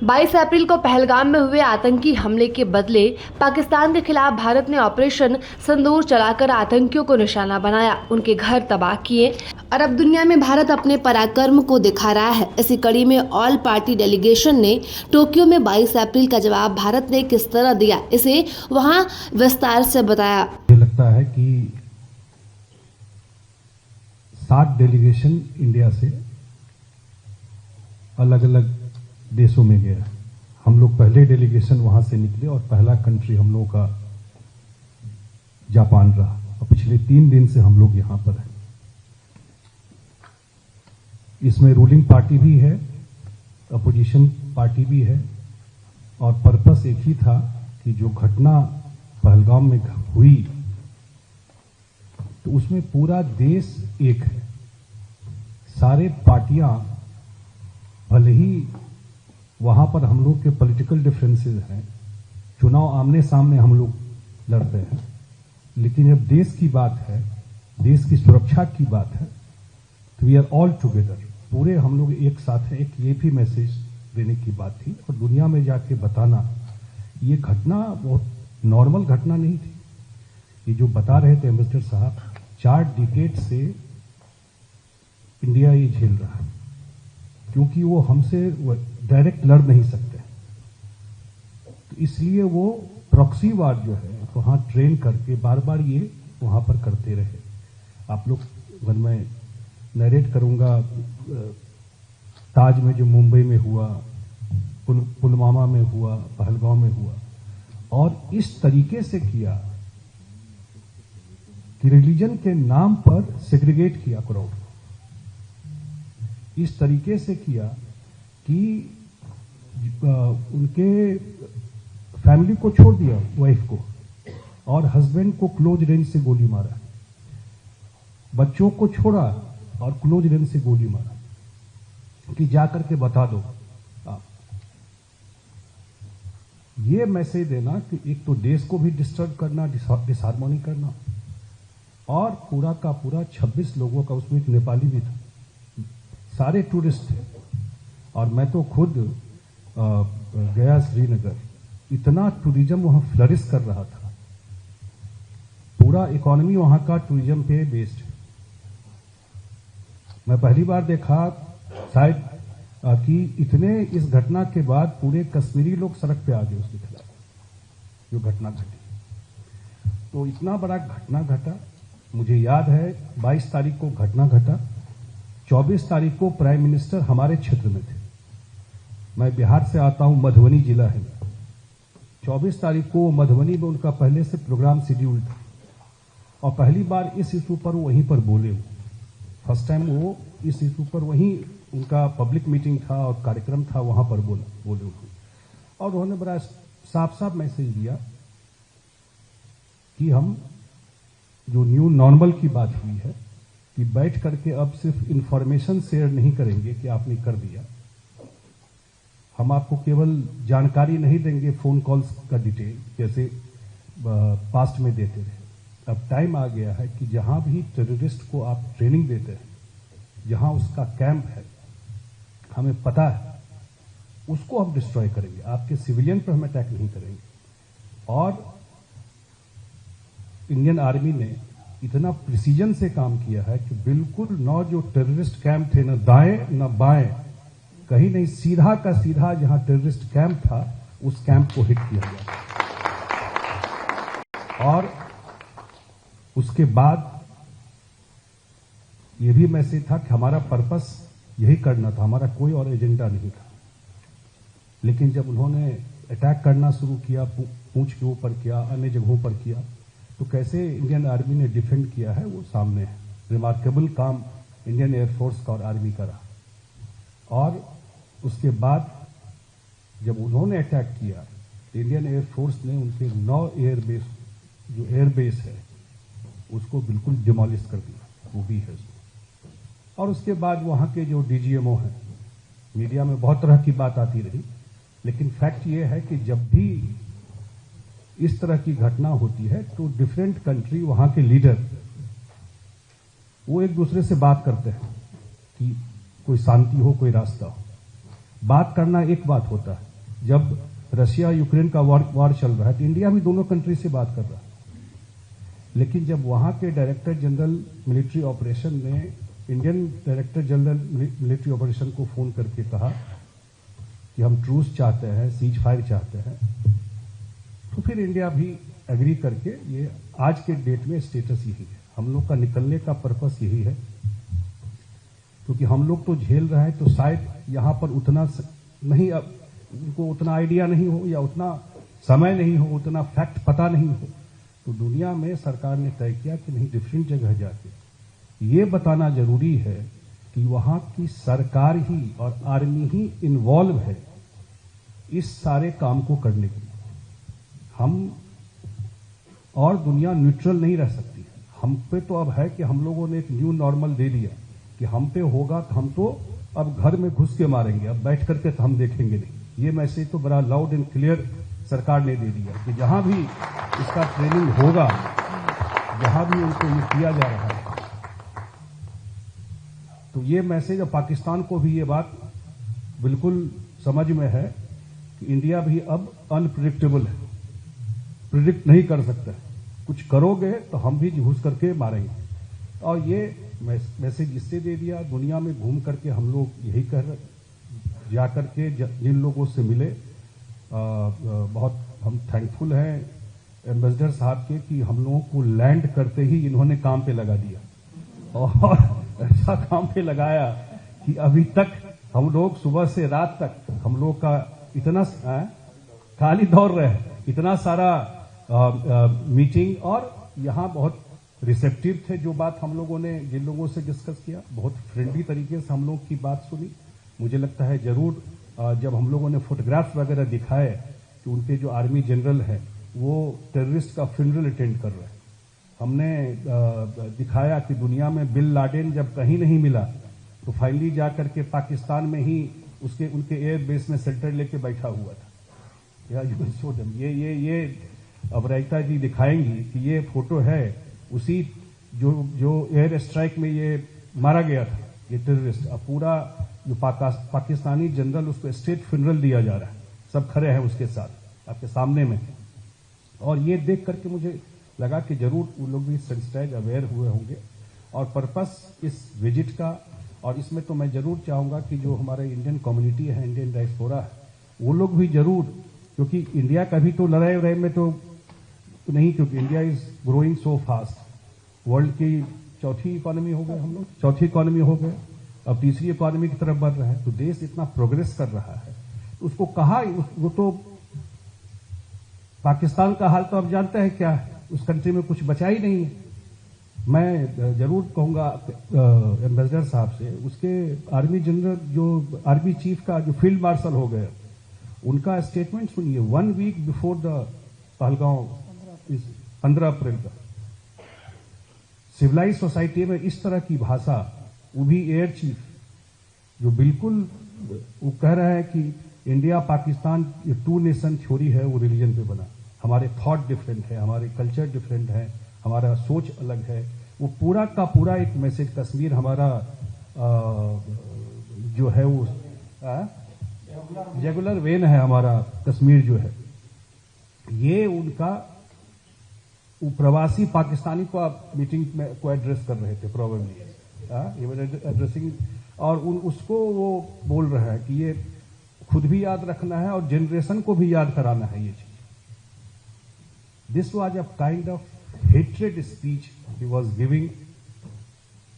22 अप्रैल को पहलगाम में हुए आतंकी हमले के बदले पाकिस्तान के खिलाफ भारत ने ऑपरेशन सिंदूर चलाकर आतंकियों को निशाना बनाया, उनके घर तबाह किए और अब दुनिया में भारत अपने पराक्रम को दिखा रहा है। इसी कड़ी में ऑल पार्टी डेलीगेशन ने टोक्यो में 22 अप्रैल का जवाब भारत ने किस तरह दिया, इसे वहां विस्तार से बताया। मुझे लगता है कि 7 डेलीगेशन इंडिया से अलग अलग देशों में गया। हम लोग पहले डेलीगेशन वहां से निकले और पहला कंट्री हम लोगों का जापान रहा और पिछले 3 दिन से हम लोग यहां पर हैं। इसमें रूलिंग पार्टी भी है, अपोजिशन पार्टी भी है और पर्पस एक ही था कि जो घटना पहलगाम में हुई तो उसमें पूरा देश एक है। सारे पार्टियां भले ही वहां पर हम लोग के पॉलिटिकल डिफरेंसेस हैं, चुनाव आमने सामने हम लोग लड़ते हैं, लेकिन जब देश की बात है, देश की सुरक्षा की बात है तो वी आर ऑल टुगेदर, पूरे हम लोग एक साथ हैं। एक ये भी मैसेज देने की बात थी और दुनिया में जाके बताना, ये घटना बहुत नॉर्मल घटना नहीं थी। ये जो बता रहे थे एम्बेसडर साहब, 4 डिकेड से इंडिया ये झेल रहा है क्योंकि वो हमसे डायरेक्ट लड़ नहीं सकते, तो इसलिए वो प्रॉक्सी वार जो है वहां ट्रेन करके बार बार ये वहां पर करते रहे। आप लोग, अगर मैं नरेट करूंगा, ताज में जो मुंबई में हुआ, पुलवामा में हुआ, पहलगाम में हुआ, और इस तरीके से किया कि रिलीजन के नाम पर सेग्रीगेट किया क्राउड, इस तरीके से किया कि उनके फैमिली को छोड़ दिया, वाइफ को और हस्बैंड को क्लोज रेंज से गोली मारा, बच्चों को छोड़ा और क्लोज रेंज से गोली मारा कि जाकर के बता दो आप। ये मैसेज देना कि एक तो देश को भी डिस्टर्ब करना, डिसहार्मनी करना, और पूरा का पूरा 26 लोगों का, उसमें एक नेपाली भी था, सारे टूरिस्ट थे। और मैं तो खुद गया श्रीनगर, इतना टूरिज्म वहां फ्लरिश कर रहा था, पूरा इकोनॉमी वहां का टूरिज्म पे बेस्ड है। मैं पहली बार देखा शायद कि इतने इस घटना के बाद पूरे कश्मीरी लोग सड़क पे आ गए उसके खिलाफ, जो घटना घटी। तो इतना बड़ा घटना घटा, मुझे याद है 22 तारीख को घटना घटा, 24 तारीख को प्राइम मिनिस्टर हमारे क्षेत्र में थे। मैं बिहार से आता हूं, मधुबनी जिला है। 24 तारीख को मधुबनी में उनका पहले से प्रोग्राम शेड्यूल था और पहली बार इस इशू पर वहीं पर बोले। फर्स्ट टाइम वो इस इशू पर वहीं उनका पब्लिक मीटिंग था और कार्यक्रम था, वहां पर बोले और उन्होंने बड़ा साफ साफ मैसेज दिया कि हम जो न्यू नॉर्मल की बात हुई है कि बैठ करके अब सिर्फ इंफॉर्मेशन शेयर नहीं करेंगे कि आपने कर दिया, हम आपको केवल जानकारी नहीं देंगे, फोन कॉल्स का डिटेल जैसे पास्ट में देते रहे। अब टाइम आ गया है कि जहां भी टेररिस्ट को आप ट्रेनिंग देते हैं, जहां उसका कैंप है, हमें पता है, उसको हम डिस्ट्रॉय करेंगे, आपके सिविलियन पर हम अटैक नहीं करेंगे। और इंडियन आर्मी ने इतना प्रिसीजन से काम किया है कि बिल्कुल न जो टेररिस्ट कैंप थे, न दाएं न बाएं, कहीं नहीं, सीधा का सीधा जहां टेररिस्ट कैंप था उस कैंप को हिट किया गया। और उसके बाद यह भी मैसेज था कि हमारा पर्पस यही करना था, हमारा कोई और एजेंडा नहीं था। लेकिन जब उन्होंने अटैक करना शुरू किया, पूंछ के ऊपर किया, अन्य जगहों पर किया, तो कैसे इंडियन आर्मी ने डिफेंड किया है वो सामने है। रिमार्केबल काम इंडियन एयरफोर्स का और आर्मी का रहा। और उसके बाद जब उन्होंने अटैक किया, इंडियन एयरफोर्स ने उनके 9 एयरबेस, जो एयरबेस है, उसको बिल्कुल डिमोलिश कर दिया, वो भी है। और उसके बाद वहां के जो डीजीएमओ हैं, मीडिया में बहुत तरह की बात आती रही, लेकिन फैक्ट ये है कि जब भी इस तरह की घटना होती है तो डिफरेंट कंट्री, वहां के लीडर, वो एक दूसरे से बात करते हैं कि कोई शांति हो, कोई रास्ता हो। बात करना एक बात होता है, जब रशिया यूक्रेन का वार चल रहा है तो इंडिया भी दोनों कंट्री से बात कर रहा है। लेकिन जब वहां के डायरेक्टर जनरल मिलिट्री ऑपरेशन ने Indian director general military operation को फोन करके कहा कि हम ट्रूस चाहते हैं, सीज फायर चाहते हैं, तो फिर इंडिया भी एग्री करके, ये आज के डेट में स्टेटस यही है। हम लोग का निकलने का पर्पस यही है, क्योंकि हम लोग तो झेल रहे हैं, तो शायद यहां पर उतना नहीं, अब उनको उतना आइडिया नहीं हो या उतना समय नहीं हो, उतना फैक्ट पता नहीं हो, तो दुनिया में सरकार ने तय किया कि नहीं, डिफरेंट जगह जाके ये बताना जरूरी है कि वहां की सरकार ही और आर्मी ही इन्वॉल्व है इस सारे काम को करने के लिए। हम और दुनिया न्यूट्रल नहीं रह सकती। हम पे तो अब है कि हम लोगों ने एक न्यू नॉर्मल दे दिया कि हम पे होगा तो हम तो अब घर में घुस के मारेंगे, अब बैठ करके तो हम देखेंगे नहीं। ये मैसेज तो बड़ा लाउड एंड क्लियर सरकार ने दे दिया कि जहां भी इसका ट्रेनिंग होगा, जहां भी उनको ये किया जा रहा है, तो ये मैसेज अब पाकिस्तान को भी ये बात बिल्कुल समझ में है कि इंडिया भी अब अनप्रिडिक्टेबल है, प्रिडिक्ट नहीं कर सकता। कुछ करोगे तो हम भी घुस करके मारेंगे। और ये मैसेज इससे दे दिया, दुनिया में घूम करके हम लोग यही कह रहे, जा करके जिन लोगों से मिले, बहुत हम थैंकफुल हैं एम्बेसडर साहब के कि हम लोगों को लैंड करते ही इन्होंने काम पे लगा दिया और ऐसा काम पे लगाया कि अभी तक हम लोग सुबह से रात तक हम लोग का इतना खाली दौड़ रहे हैं, इतना सारा मीटिंग, और यहाँ बहुत रिसेप्टिव थे। जो बात हम लोगों ने जिन लोगों से डिस्कस किया, बहुत फ्रेंडली तरीके से हम लोग की बात सुनी। मुझे लगता है जरूर जब हम लोगों ने फोटोग्राफ्स वगैरह दिखाए कि उनके जो आर्मी जनरल है वो टेररिस्ट का फ्यूनरल अटेंड कर रहे हैं, हमने दिखाया कि दुनिया में बिन लादेन जब कहीं नहीं मिला तो फाइनली जाकर के पाकिस्तान में ही उनके एयर बेस में सेंटर लेके बैठा हुआ था। या यू शो देम, ये अब रायता जी दिखाएंगी कि ये फोटो है उसी जो एयर स्ट्राइक में ये मारा गया था, ये टेररिस्ट। अब पूरा जो पाकिस्तानी जनरल, उसको स्टेट फ्यूनरल दिया जा रहा है, सब खड़े हैं उसके साथ आपके सामने में। और ये देख करके मुझे लगा कि जरूर वो लोग भी सेंसिटाइज अवेयर हुए होंगे। और पर्पस इस विजिट का, और इसमें तो मैं जरूर चाहूंगा कि जो हमारे इंडियन कम्युनिटी है, इंडियन डायस्पोरा है, वो लोग भी जरूर, क्योंकि इंडिया का भी तो लड़ाई में तो नहीं, क्योंकि India is growing so fast. World की चौथी इकोनॉमी हो गए हम लोग, चौथी इकोनॉमी हो गए, अब तीसरी इकोनॉमी की तरफ बढ़ रहा है। तो देश इतना प्रोग्रेस कर रहा है, तो उसको कहा, वो तो पाकिस्तान का हाल तो आप जानते हैं क्या है, उस कंट्री में कुछ बचा ही नहीं है। मैं जरूर कहूंगा एम्बेसडर साहब से, उसके आर्मी जनरल, जो आर्मी चीफ का जो फील्ड मार्शल हो गए, उनका स्टेटमेंट सुनिए। 1 वीक बिफोर द पहलगांव, 15 अप्रैल का, सिविलाइज सोसाइटी में इस तरह की भाषा, वो भी एयर चीफ, जो बिल्कुल वो कह रहा है कि इंडिया पाकिस्तान ये 2 नेशन थ्योरी है, वो रिलीजन पे बना। हमारे थॉट डिफरेंट है, हमारे कल्चर डिफरेंट है, हमारा सोच अलग है। वो पूरा का पूरा एक मैसेज, कश्मीर हमारा जो है वो रेगुलर वेन है, हमारा कश्मीर जो है, ये उनका प्रवासी पाकिस्तानी को आप मीटिंग में को एड्रेस कर रहे थे प्रोबेबली, एड्रेसिंग, और उसको वो बोल रहा है कि ये खुद भी याद रखना है और जनरेशन को भी याद कराना है ये चीज। This was a kind of hatred speech he was giving.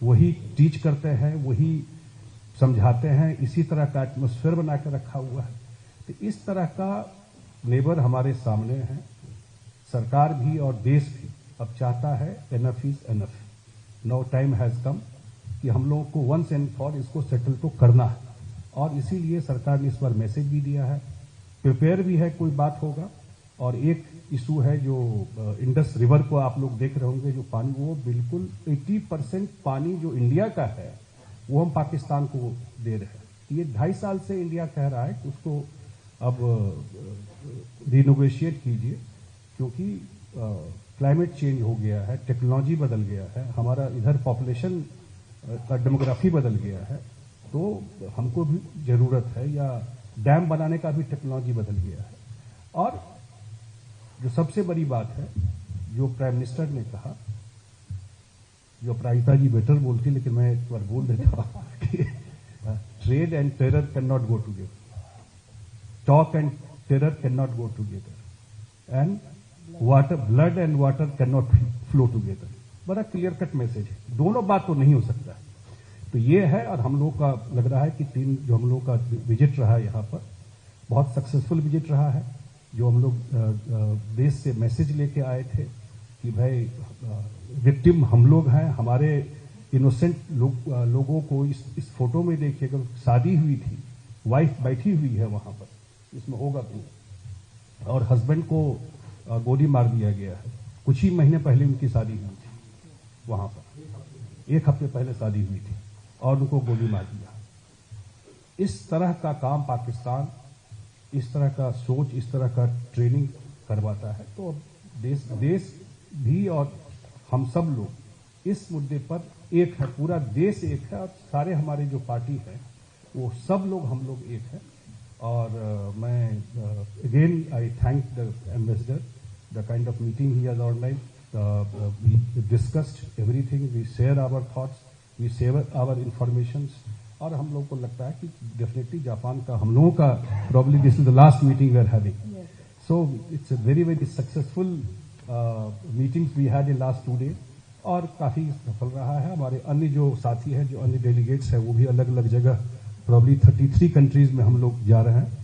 वही टीच करते हैं, वही समझाते हैं, इसी तरह का एटमोस्फेयर बना कर रखा हुआ है। तो इस तरह का नेबर हमारे सामने है। सरकार भी और देश भी अब चाहता है enough is enough, now time has come कि हम लोगों को वंस एंड फॉर इसको सेटल तो करना है। और इसीलिए सरकार ने इस बार मैसेज भी दिया है, प्रिपेयर भी है, कोई बात होगा। और एक इशू है जो इंडस रिवर को आप लोग देख रहे होंगे, जो पानी, वो बिल्कुल 80% पानी जो इंडिया का है वो हम पाकिस्तान को दे रहे हैं। ये 2.5 साल से इंडिया कह रहा है कि उसको अब रिनोवेशिएट कीजिए, क्योंकि क्लाइमेट चेंज हो गया है, टेक्नोलॉजी बदल गया है, हमारा इधर पॉपुलेशन का डेमोग्राफी बदल गया है, तो हमको भी जरूरत है, या डैम बनाने का भी टेक्नोलॉजी बदल गया है। और जो सबसे बड़ी बात है, जो प्राइम मिनिस्टर ने कहा, जो अपराजिता जी बेटर बोलती, लेकिन मैं एक बार बोल देता हूं कि trade and terror can not go together, talk and terror can not go together, and water, blood and water can not flow together. बड़ा क्लियर कट मैसेज है, दोनों बात तो नहीं हो सकता है। तो ये है, और हम लोग का लग रहा है कि जो हम लोग का विजिट रहा है यहाँ पर, बहुत सक्सेसफुल विजिट रहा है। जो हम लोग देश से मैसेज लेके आए थे कि भाई विक्टिम हम लोग हैं, हमारे इनोसेंट लोगों को इस फोटो में देखिएगा, शादी हुई थी, वाइफ बैठी हुई है वहां पर, इसमें होगा भी, और हस्बैंड को गोली मार दिया गया है। कुछ ही महीने पहले उनकी शादी हुई थी वहां पर, 1 हफ्ते पहले शादी हुई थी और उनको गोली मार दिया। इस तरह का काम पाकिस्तान, इस तरह का सोच, इस तरह का ट्रेनिंग करवाता है। तो देश भी और हम सब लोग इस मुद्दे पर एक है, पूरा देश एक है, और सारे हमारे जो पार्टी है वो सब लोग, हम लोग एक है। और मैं again I thank the ambassador, the kind of meeting he has organized, we discussed everything, we share our thoughts, we share our informations. और हम लोग को लगता है कि डेफिनेटली जापान का, हम लोगों का probably this is the last meeting we are having. So it's a very very successful meetings we had in last 2 days, और काफी सफल रहा है। हमारे अन्य जो साथी हैं, जो अन्य डेलीगेट्स हैं, वो भी अलग अलग जगह, प्रॉब्ली 33 कंट्रीज में हम लोग जा रहे हैं।